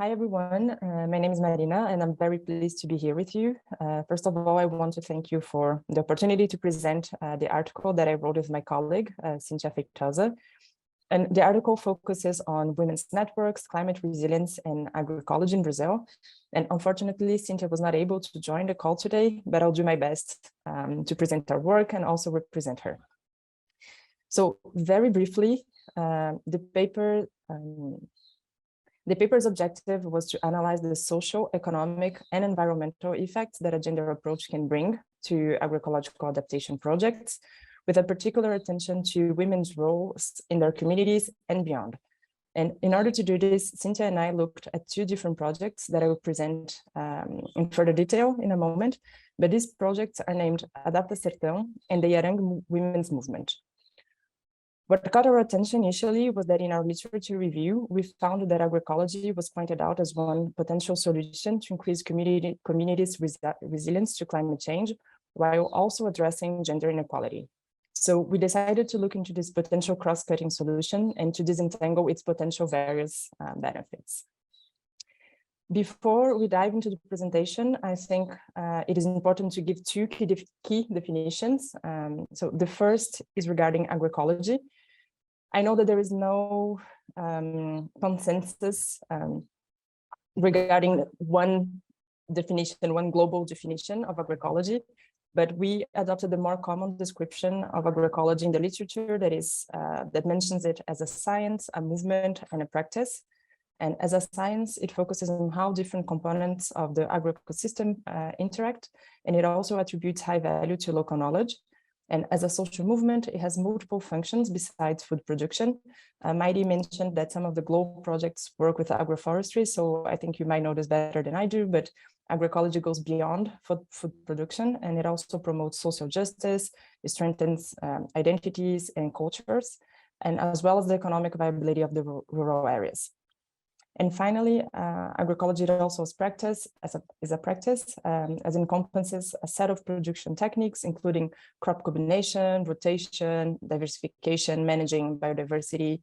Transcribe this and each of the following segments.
Hi, everyone. My name is Marina, and I'm very pleased to be here with you. First of all, I want to thank you for the opportunity to present the article that I wrote with my colleague, Cynthia Feitosa. And the article focuses on women's networks, climate resilience, and agroecology in Brazil. And unfortunately, Cynthia was not able to join the call today, but I'll do my best to present our work and also represent her. So very briefly, the paper's objective was to analyze the social, economic, and environmental effects that a gender approach can bring to agroecological adaptation projects, with a particular attention to women's roles in their communities and beyond. And in order to do this, Cynthia and I looked at two different projects that I will present in further detail in a moment, but these projects are named Adapta Sertão and the Yarang Women's Movement. What caught our attention initially was that in our literature review, we found that agroecology was pointed out as one potential solution to increase communities' resilience to climate change, while also addressing gender inequality. So we decided to look into this potential cross-cutting solution and to disentangle its potential various benefits. Before we dive into the presentation, I think it is important to give two key definitions. So the first is regarding agroecology. I know that there is no consensus regarding one definition, one global definition of agroecology, but we adopted the more common description of agroecology in the literature that mentions it as a science, a movement, and a practice. And as a science, it focuses on how different components of the agroecosystem interact, and it also attributes high value to local knowledge. And as a social movement, it has multiple functions besides food production. Mairi mentioned that some of the global projects work with agroforestry, so I think you might know this better than I do, but agroecology goes beyond food production, and it also promotes social justice, it strengthens identities and cultures, and as well as the economic viability of the rural areas. And finally, agroecology also is a practice as encompasses a set of production techniques, including crop combination, rotation, diversification, managing biodiversity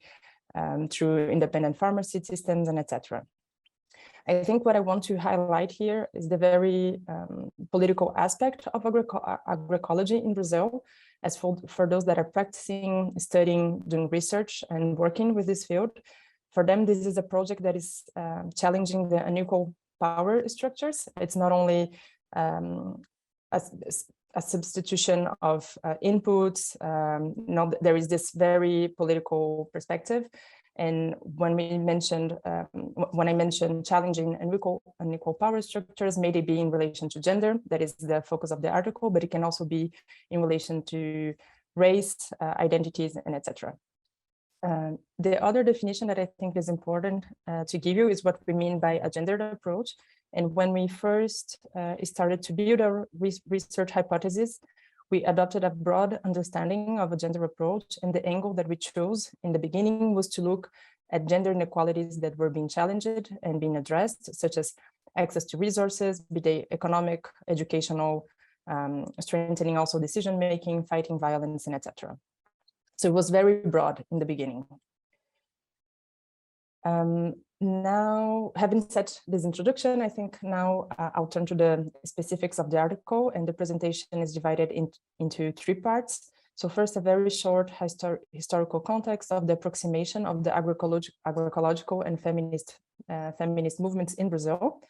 through independent farmer seed systems, and etc. I think what I want to highlight here is the very political aspect of agroecology in Brazil, as for those that are practicing, studying, doing research, and working with this field. For them, this is a project that is challenging the unequal power structures. It's not only a substitution of inputs. There is this very political perspective. And when I mentioned challenging unequal power structures, may they be in relation to gender, that is the focus of the article, but it can also be in relation to race, identities, and etc. The other definition that I think is important to give you is what we mean by a gendered approach. And when we first started to build our research hypothesis, we adopted a broad understanding of a gender approach, and the angle that we chose in the beginning was to look at gender inequalities that were being challenged and being addressed, such as access to resources, be they economic, educational, strengthening also decision-making, fighting violence, and etc. So it was very broad in the beginning. Now, having said this introduction, I think now I'll turn to the specifics of the article, and the presentation is divided into three parts. So first, a very short historical context of the approximation of the agroecological and feminist movements in Brazil.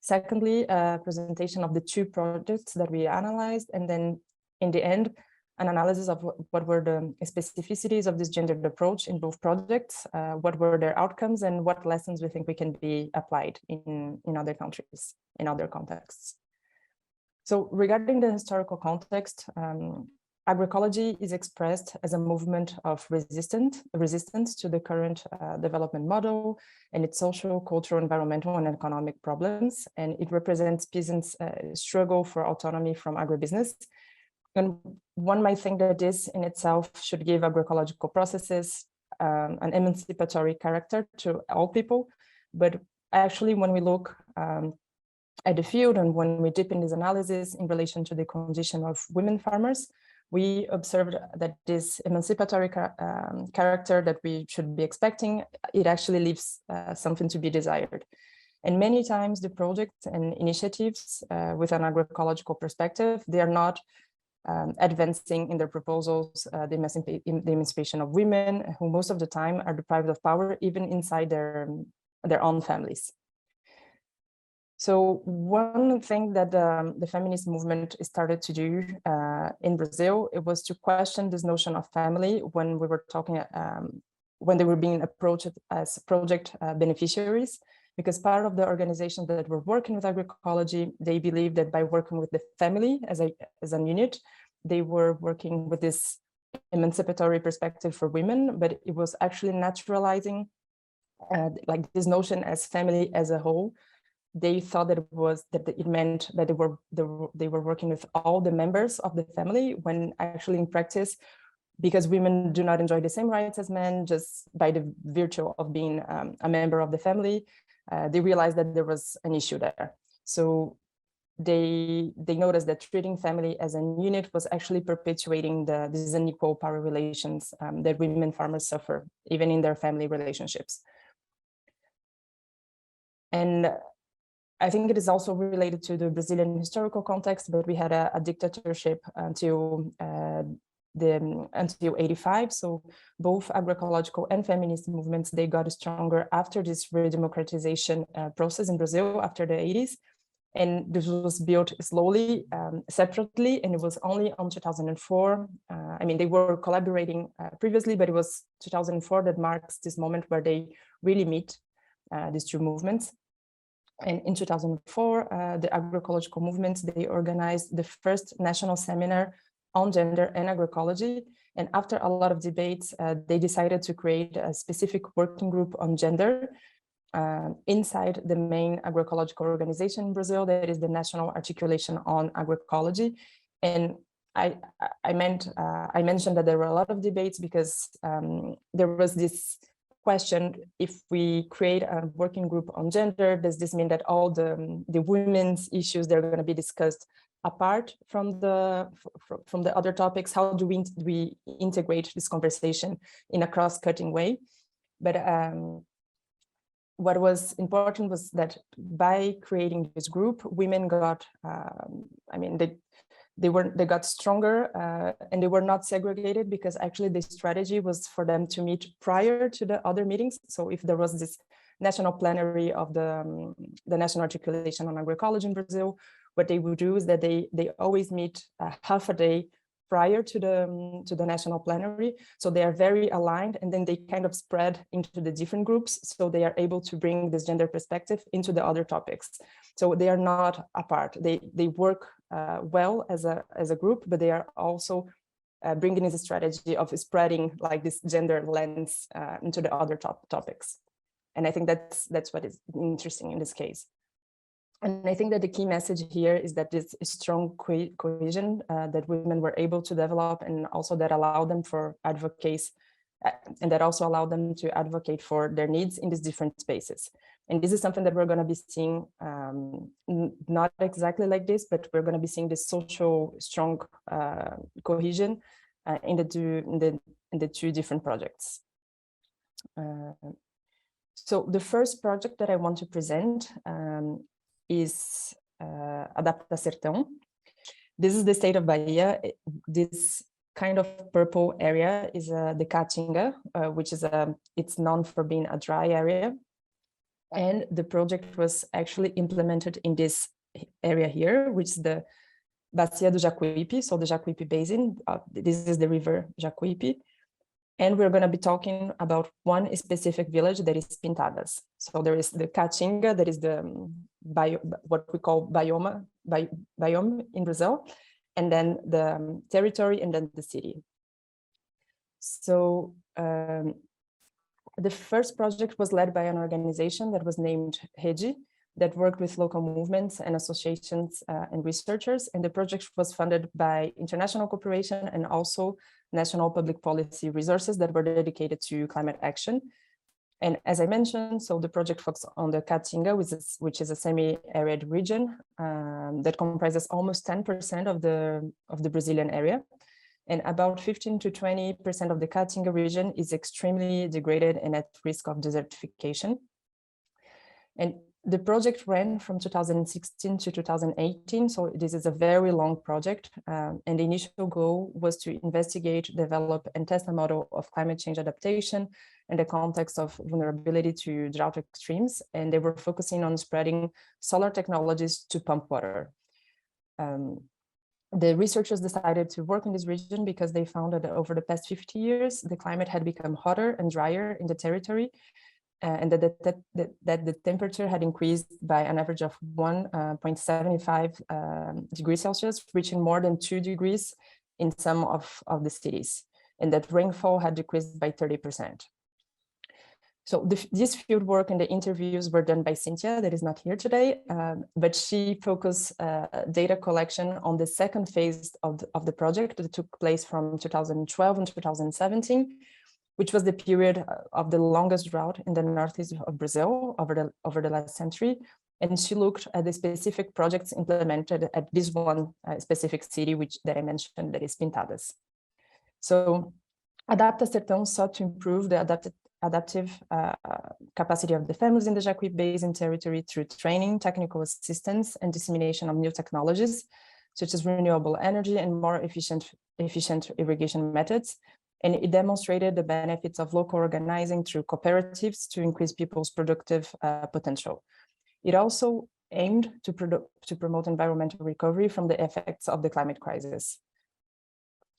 Secondly, a presentation of the two projects that we analyzed, and then in the end, an analysis of what were the specificities of this gendered approach in both projects, what were their outcomes, and what lessons we think we can be applied in other countries, in other contexts. So regarding the historical context, agroecology is expressed as a movement of resistance to the current development model and its social, cultural, environmental, and economic problems. And it represents peasants' struggle for autonomy from agribusiness. And one might think that this in itself should give agroecological processes an emancipatory character to all people. But actually, when we look at the field and when we deepen this analysis in relation to the condition of women farmers, we observed that this emancipatory character that we should be expecting, it actually leaves something to be desired. And many times the projects and initiatives with an agroecological perspective, they are not advancing in their proposals the emancipation of women, who most of the time are deprived of power, even inside their own families. So one thing that the feminist movement started to do in Brazil, it was to question this notion of family when we were talking, when they were being approached as project beneficiaries, because part of the organizations that were working with agroecology, they believed that by working with the family as a unit, they were working with this emancipatory perspective for women, but it was actually naturalizing like this notion as family as a whole. They thought that it meant that they were working with all the members of the family, when actually in practice, because women do not enjoy the same rights as men just by the virtue of being a member of the family, they realized that there was an issue there. So they noticed that treating family as a unit was actually perpetuating these unequal power relations that women farmers suffer, even in their family relationships. And I think it is also related to the Brazilian historical context, but we had a dictatorship until 85. So both agroecological and feminist movements, they got stronger after this redemocratization process in Brazil after the 80s. And this was built slowly, separately, and it was only on 2004. I mean, they were collaborating previously, but it was 2004 that marks this moment where they really meet these two movements. And in 2004, the agroecological movements, they organized the first national seminar on gender and agroecology. And after a lot of debates, they decided to create a specific working group on gender inside the main agroecological organization in Brazil, that is the National Articulation on Agroecology. And I mentioned that there were a lot of debates because there was this question: if we create a working group on gender, does this mean that all the women's issues, they're going to be discussed apart from the other topics? How do we integrate this conversation in a cross-cutting way? But what was important was that by creating this group, women got, I mean, they got stronger and they were not segregated, because actually the strategy was for them to meet prior to the other meetings. So if there was this national plenary of the National Articulation on Agroecology in Brazil, what they would do is that they always meet half a day prior to the national plenary. So they are very aligned, and then they kind of spread into the different groups. So they are able to bring this gender perspective into the other topics. So they are not apart. They work well as a group, but they are also bringing this strategy of spreading like this gender lens into the other topics. And I think that's what is interesting in this case. And I think that the key message here is that this strong cohesion that women were able to develop, and also that allowed them for advocacy, and that also allowed them to advocate for their needs in these different spaces. And this is something that we're going to be seeing, not exactly like this, but we're going to be seeing this social strong cohesion in the two different projects. So the first project that I want to present is Adapta Sertão. This is the state of Bahia. This kind of purple area is the Caatinga, which is it's known for being a dry area. And the project was actually implemented in this area here, which is the Bacia do Jacuípe, so the Jacuípe Basin. This is the river Jacuípe. And we're going to be talking about one specific village, that is Pintadas. So there is the Caatinga, that is the what we call biome in Brazil, and then the territory, and then the city. So the first project was led by an organization that was named Rede, that worked with local movements and associations and researchers. And the project was funded by international cooperation and also national public policy resources that were dedicated to climate action. And as I mentioned, so the project focused on the Caatinga, which is a semi-arid region that comprises almost 10% of the Brazilian area. And about 15 to 20% of the Caatinga region is extremely degraded and at risk of desertification. And The project ran from 2016 to 2018, so this is a very long project. And the initial goal was to investigate, develop, and test a model of climate change adaptation in the context of vulnerability to drought extremes. And they were focusing on spreading solar technologies to pump water. The researchers decided to work in this region because they found that over the past 50 years, the climate had become hotter and drier in the territory, and that the temperature had increased by an average of 1.75 degrees Celsius, reaching more than 2 degrees in some of the cities, and that rainfall had decreased by 30%. So this field work and the interviews were done by Cynthia, that is not here today, but she focused data collection on the second phase of the project that took place from 2012 and 2017, which was the period of the longest drought in the northeast of Brazil over the last century. And she looked at the specific projects implemented at this one specific city, that I mentioned, that is Pintadas. So Adapta Sertão sought to improve the adaptive capacity of the families in the Jacuí Basin territory through training, technical assistance, and dissemination of new technologies, such as renewable energy and more efficient irrigation methods. And it demonstrated the benefits of local organizing through cooperatives to increase people's productive potential. It also aimed to promote environmental recovery from the effects of the climate crisis.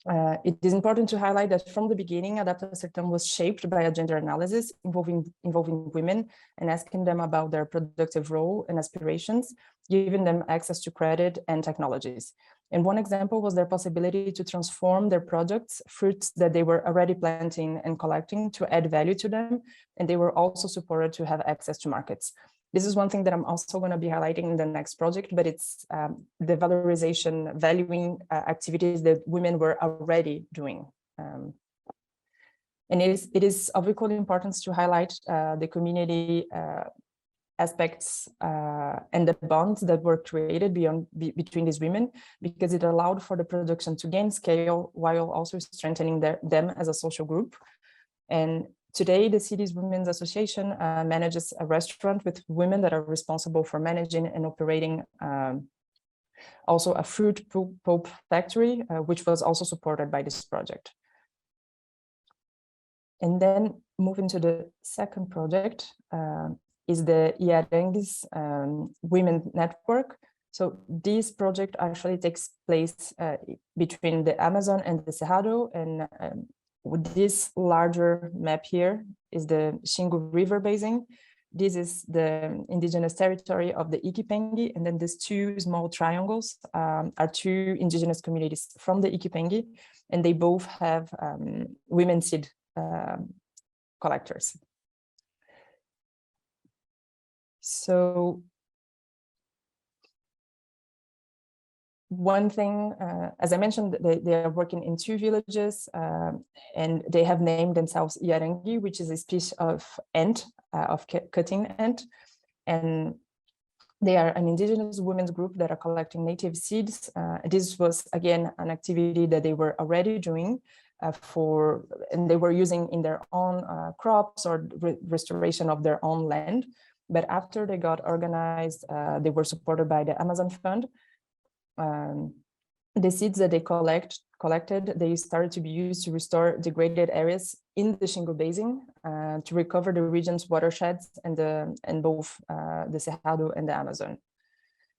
It is important to highlight that from the beginning, Adapta Sertão was shaped by a gender analysis involving women and asking them about their productive role and aspirations, giving them access to credit and technologies. And one example was their possibility to transform their products, fruits that they were already planting and collecting, to add value to them. And they were also supported to have access to markets. This is one thing that I'm also going to be highlighting in the next project, but it's the valorization, valuing activities that women were already doing. And it is of equal importance to highlight the community aspects and the bonds that were created between these women, because it allowed for the production to gain scale while also strengthening them as a social group. And today, the city's Women's Association manages a restaurant with women that are responsible for managing and operating also a fruit pulp factory, which was also supported by this project. And then moving to the second project is the Iarangues Women Network. So this project actually takes place between the Amazon and the Cerrado, and with this larger map here is the Xingu River Basin. This is the indigenous territory of the Iquipengue, and then these two small triangles are two indigenous communities from the Iquipengue, and they both have women seed collectors. So one thing, as I mentioned, they are working in two villages, and they have named themselves Iarangue, which is a species of ant, of cutting ant. And they are an indigenous women's group that are collecting native seeds. This was, again, an activity that they were already doing and they were using in their own crops or restoration of their own land. But after they got organized, they were supported by the Amazon Fund. The seeds that they collected, they started to be used to restore degraded areas in the Xingu Basin to recover the region's watersheds and both the Cerrado and the Amazon.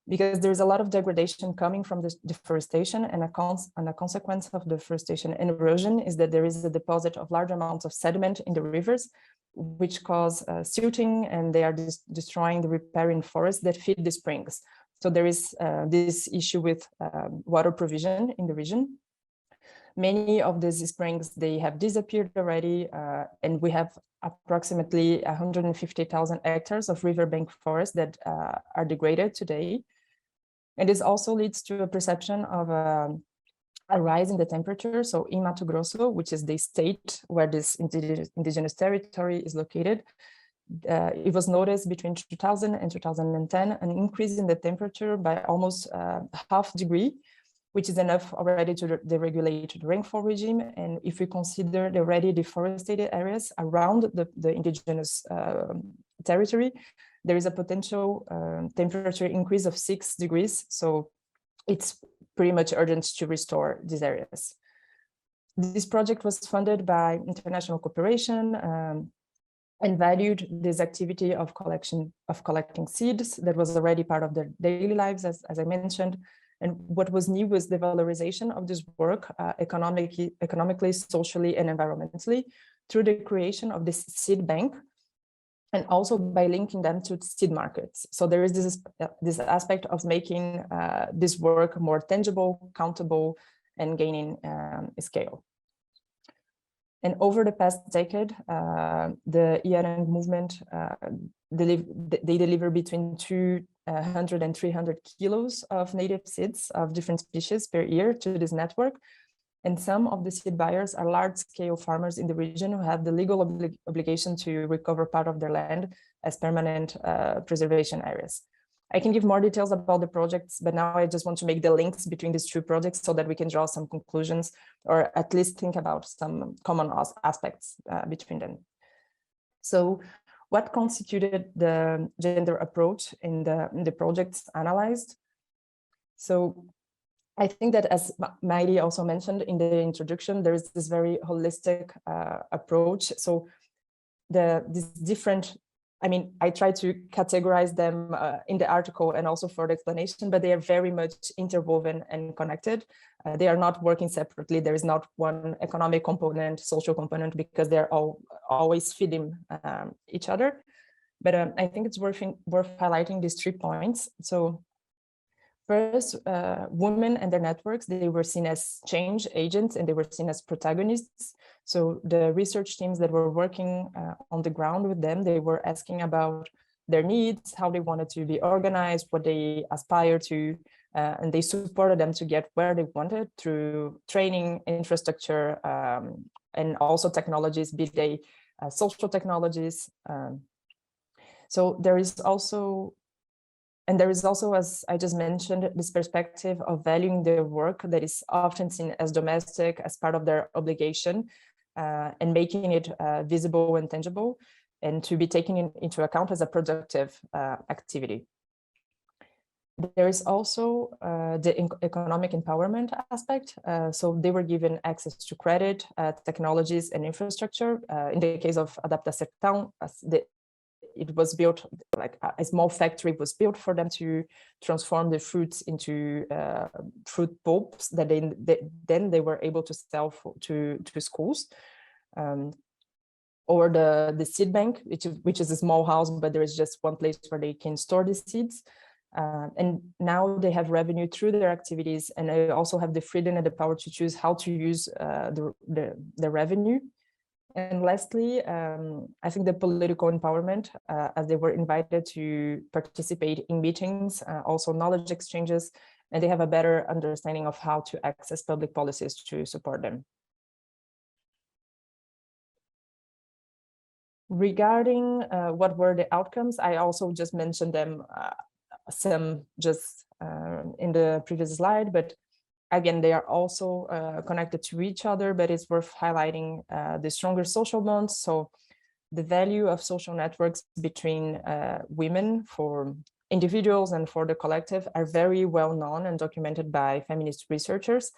Because there's a lot of degradation coming from the deforestation, and a consequence of deforestation and erosion is that there is a deposit of large amounts of sediment in the rivers, which cause silting, and they are destroying the riparian forests that feed the springs. So there is this issue with water provision in the region. Many of these springs, they have disappeared already, and we have approximately 150,000 hectares of riverbank forest that are degraded today. And this also leads to a perception of a rise in the temperature. So in Mato Grosso, which is the state where this indigenous territory is located, it was noticed between 2000 and 2010, an increase in the temperature by almost half degree, which is enough already to deregulate the rainfall regime. And if we consider the already deforested areas around the indigenous territory, there is a potential temperature increase of 6 degrees. So it's pretty much urgent to restore these areas. This project was funded by international cooperation and valued this activity of collecting seeds that was already part of their daily lives, as I mentioned. And what was new was the valorization of this work economically, socially, and environmentally through the creation of this seed bank, and also by linking them to seed markets. So there is this aspect of making this work more tangible, countable, and gaining scale. And over the past decade, the ERN movement, they deliver between 200 and 300 kilos of native seeds of different species per year to this network. And some of the seed buyers are large-scale farmers in the region who have the legal obligation to recover part of their land as permanent preservation areas. I can give more details about the projects, but now I just want to make the links between these two projects so that we can draw some conclusions, or at least think about some common aspects between them. So what constituted the gender approach in the projects analyzed? So I think that, as Mairi also mentioned in the introduction, there is this very holistic approach. So these different, I mean, I try to categorize them in the article and also for the explanation, but they are very much interwoven and connected. They are not working separately. There is not one economic component, social component, because they're all always feeding each other. But I think it's worth highlighting these 3 points. So first, women and their networks, they were seen as change agents and they were seen as protagonists. So the research teams that were working on the ground with them, they were asking about their needs, how they wanted to be organized, what they aspire to, and they supported them to get where they wanted through training, infrastructure, and also technologies, be they social technologies. So there is also, as I just mentioned, this perspective of valuing their work that is often seen as domestic, as part of their obligation, and making it visible and tangible, and to be taken into account as a productive activity. There is also the economic empowerment aspect. So they were given access to credit, technologies, and infrastructure. In the case of Adapta Sertão, it was built, like a small factory was built for them to transform the fruits into fruit pulps that then they were able to sell to schools. Or the seed bank, which is a small house, but there is just one place where they can store the seeds. And now they have revenue through their activities, and they also have the freedom and the power to choose how to use the revenue. And lastly, I think the political empowerment, as they were invited to participate in meetings, also knowledge exchanges, and they have a better understanding of how to access public policies to support them. Regarding what were the outcomes, I also just mentioned them, some just in the previous slide, but again, they are also connected to each other, but it's worth highlighting the stronger social bonds. So the value of social networks between women for individuals and for the collective are very well known and documented by feminist researchers.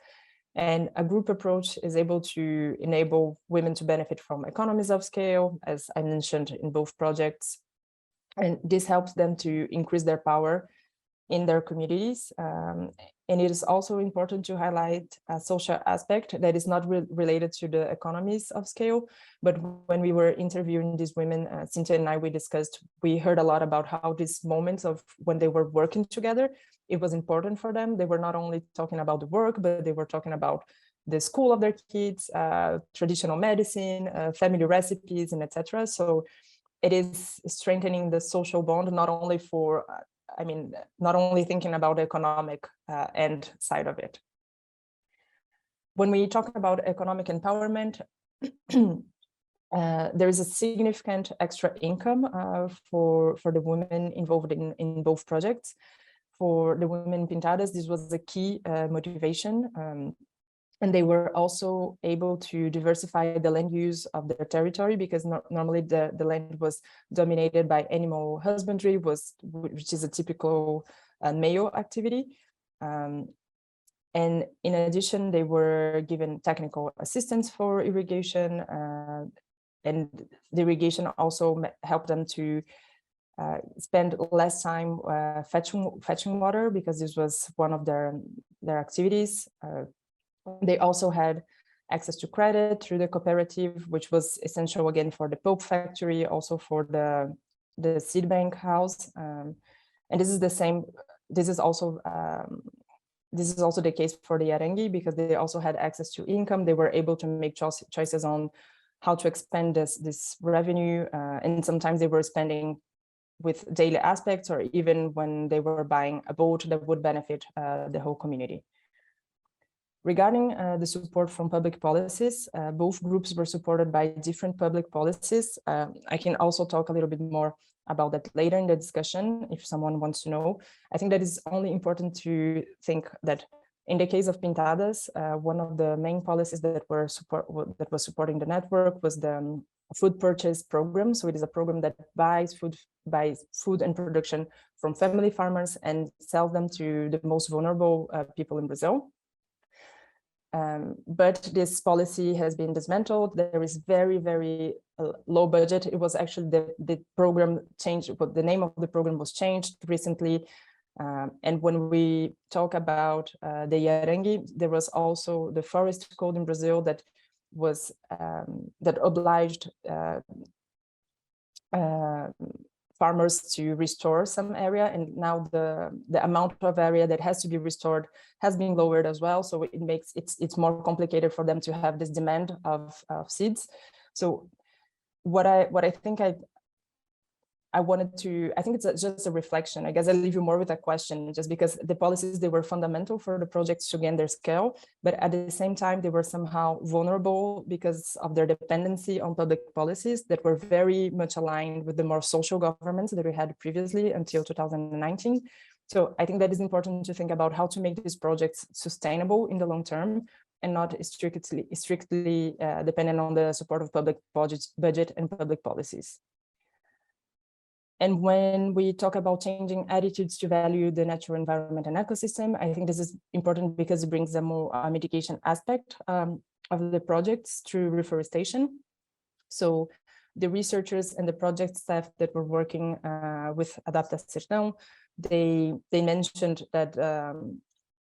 And a group approach is able to enable women to benefit from economies of scale, as I mentioned in both projects. And this helps them to increase their power in their communities. And it is also important to highlight a social aspect that is not related to the economies of scale. But when we were interviewing these women, Cynthia and I, we heard a lot about how these moments of when they were working together, it was important for them. They were not only talking about the work, but they were talking about the school of their kids, traditional medicine, family recipes, and etc. So it is strengthening the social bond, not only for not only thinking about the economic end side of it. When we talk about economic empowerment, there is a significant extra income for the women involved in both projects. For the women Pintadas, this was a key motivation. And they were also able to diversify the land use of their territory, because normally the land was dominated by animal husbandry, which is a typical male activity. And in addition, they were given technical assistance for irrigation, and the irrigation also helped them to spend less time fetching water, because this was one of their activities. They also had access to credit through the cooperative, which was essential again for the pulp factory, also for the seed bank house. And this is the same. This is also the case for the Yarangi, because they also had access to income. They were able to make choices on how to expand this revenue, and sometimes they were spending with daily aspects, or even when they were buying a boat that would benefit the whole community. Regarding the support from public policies, both groups were supported by different public policies. I can also talk a little bit more about that later in the discussion if someone wants to know. I think that it's only important to think that in the case of Pintadas, one of the main policies that was supporting the network was the food purchase program. So it is a program that buys food and production from family farmers and sells them to the most vulnerable people in Brazil. But this policy has been dismantled. There is very, very low budget. It was actually the program changed, but the name of the program was changed recently. And when we talk about the Yarangi, there was also the forest code in Brazil that was that obliged farmers to restore some area, and now the amount of area that has to be restored has been lowered as well. So it makes it's more complicated for them to have this demand of seeds. So what I think I think it's just a reflection. I guess I'll leave you more with a question, just because the policies, they were fundamental for the projects to gain their scale, but at the same time, they were somehow vulnerable because of their dependency on public policies that were very much aligned with the more social governments that we had previously until 2019. So I think that is important to think about how to make these projects sustainable in the long term and not strictly dependent on the support of public budget and public policies. And when we talk about changing attitudes to value the natural environment and ecosystem, I think this is important because it brings a more mitigation aspect of the projects through reforestation. So the researchers and the project staff that were working with Adapta Sertão, they mentioned that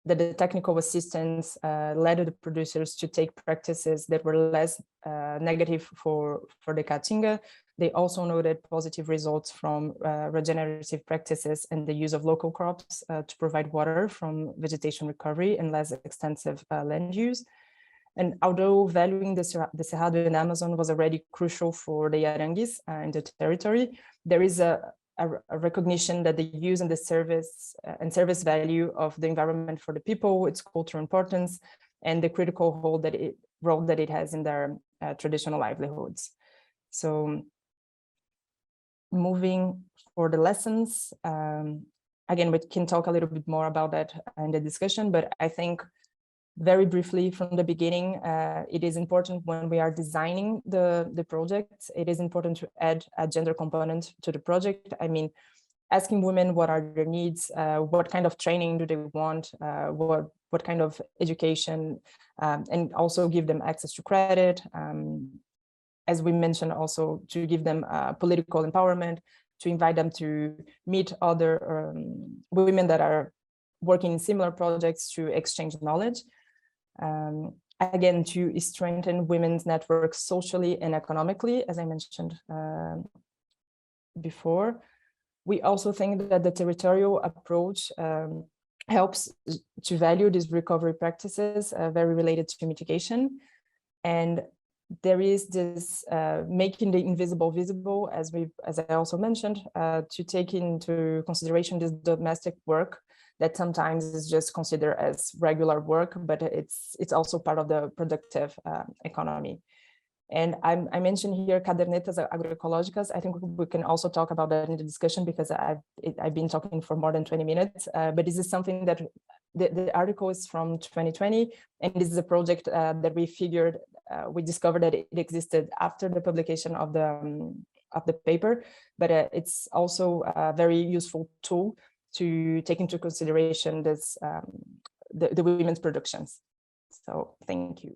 that the technical assistance led the producers to take practices that were less negative for the Caatinga. They also noted positive results from regenerative practices and the use of local crops to provide water from vegetation recovery and less extensive land use. And although valuing the Cerrado in Amazon was already crucial for the Yarangis in the territory, there is a recognition that the use and the service value of the environment for the people, its cultural importance, and the critical role that it has in their traditional livelihoods. So moving for the lessons, again, we can talk a little bit more about that in the discussion, but I think very briefly from the beginning, it is important when we are designing the project, it is important to add a gender component to the project. I mean, asking women what are their needs, what kind of training do they want, what kind of education, and also give them access to credit. As we mentioned, also to give them political empowerment, to invite them to meet other women that are working in similar projects to exchange knowledge. Again, to strengthen women's networks socially and economically, as I mentioned before. We also think that the territorial approach helps to value these recovery practices very related to mitigation. And there is this making the invisible visible, as I also mentioned, to take into consideration this domestic work that sometimes is just considered as regular work, but it's also part of the productive economy. And I mentioned here cadernetas agroecológicas. I think we can also talk about that in the discussion because I've been talking for more than 20 minutes, but this is something that The article is from 2020, and this is a project that we discovered that it existed after the publication of the paper, but it's also a very useful tool to take into consideration this the women's productions. So thank you.